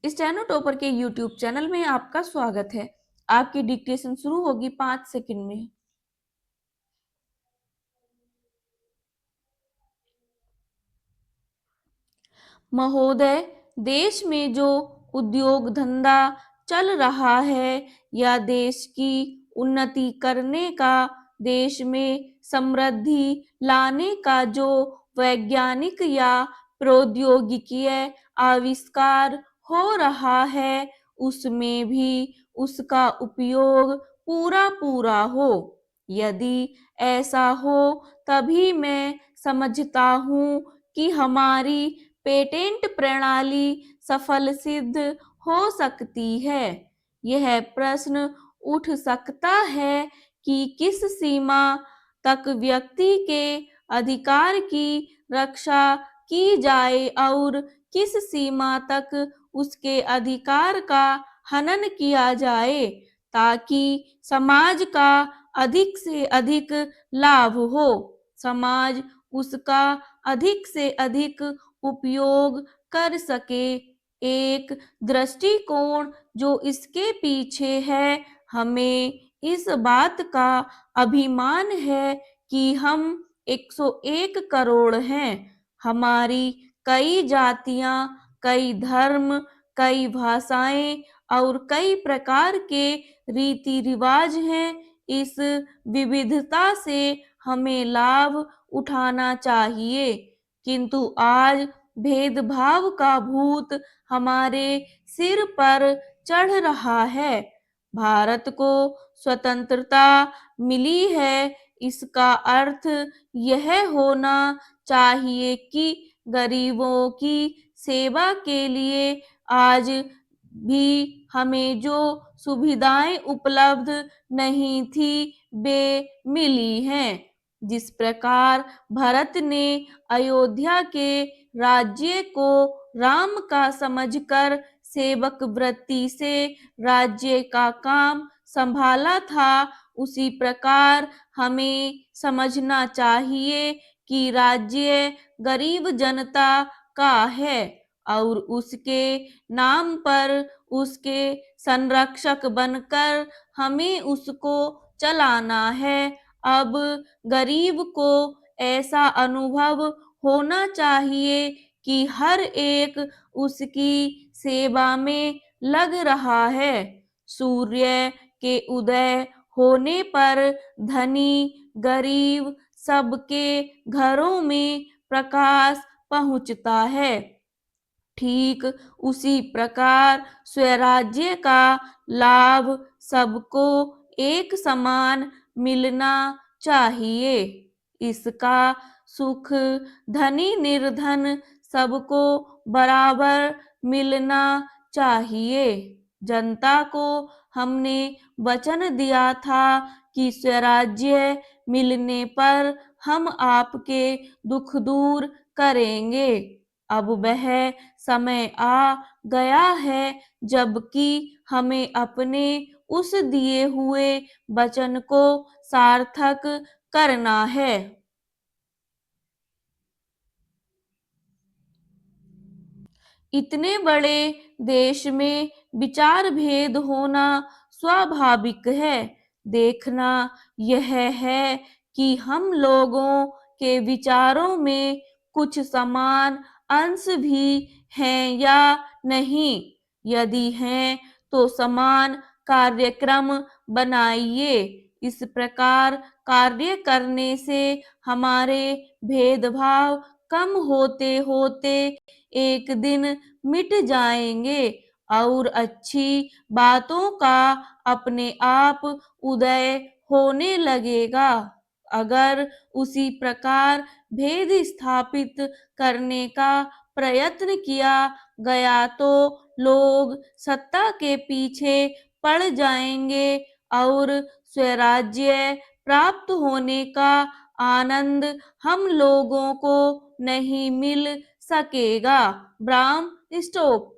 Steno topper के YouTube channel में आपका स्वागत है। आपकी डिक्टेशन शुरू होगी 5 सेकंड में। महोदय, देश में जो उद्योग धंधा चल रहा है या देश की उन्नति करने का, देश में समृद्धि लाने का जो वैज्ञानिक या प्रौद्योगिकीय आविष्कार हो रहा है, उसमें भी उसका उपयोग पूरा पूरा हो। यदि ऐसा हो तभी मैं समझता हूँ कि हमारी पेटेंट प्रणाली सफल सिद्ध हो सकती है। यह प्रश्न उठ सकता है कि किस सीमा तक व्यक्ति के अधिकार की रक्षा की जाए और किस सीमा तक उसके अधिकार का हनन किया जाए, ताकि समाज का अधिक से अधिक लाभ हो, समाज उसका अधिक से अधिक उपयोग कर सके। एक दृष्टिकोण जो इसके पीछे है, हमें इस बात का अभिमान है कि हम 101 करोड़ हैं। हमारी कई जातियां, कई धर्म, कई भाषाएं और कई प्रकार के रीति रिवाज हैं। इस विविधता से हमें लाभ उठाना चाहिए, किंतु आज भेदभाव का भूत हमारे सिर पर चढ़ रहा है। भारत को स्वतंत्रता मिली है, इसका अर्थ यह होना चाहिए कि गरीबों की सेवा के लिए आज भी हमें जो सुविधाएं उपलब्ध नहीं थी वे मिली हैं। जिस प्रकार भरत ने अयोध्या के राज्य को राम का समझकर सेवक वृत्ति से राज्य का काम संभाला था, उसी प्रकार हमें समझना चाहिए कि राज्य गरीब जनता का है और उसके नाम पर उसके संरक्षक बनकर हमें उसको चलाना है। अब गरीब को ऐसा अनुभव होना चाहिए कि हर एक उसकी सेवा में लग रहा है। सूर्य के उदय होने पर धनी गरीब सबके घरों में प्रकाश पहुंचता है। ठीक उसी प्रकार स्वराज्य का लाभ सबको एक समान मिलना चाहिए। इसका सुख धनी निर्धन सबको बराबर मिलना चाहिए। जनता को हमने वचन दिया था कि स्वराज्य मिलने पर हम आपके दुख दूर करेंगे। अब वह समय आ गया है जबकि हमें अपने उस दिए हुए वचन को सार्थक करना है। इतने बड़े देश में विचार भेद होना स्वाभाविक है। देखना यह है कि हम लोगों के विचारों में कुछ समान अंश भी हैं या नहीं। यदि हैं तो समान कार्यक्रम बनाइए। इस प्रकार कार्य करने से हमारे भेदभाव कम होते होते एक दिन मिट जाएंगे और अच्छी बातों का अपने आप उदय होने लगेगा। अगर उसी प्रकार भेद स्थापित करने का प्रयत्न किया गया तो लोग सत्ता के पीछे पड़ जाएंगे और स्वराज्य प्राप्त होने का आनंद हम लोगों को नहीं मिल सकेगा। Bram stop.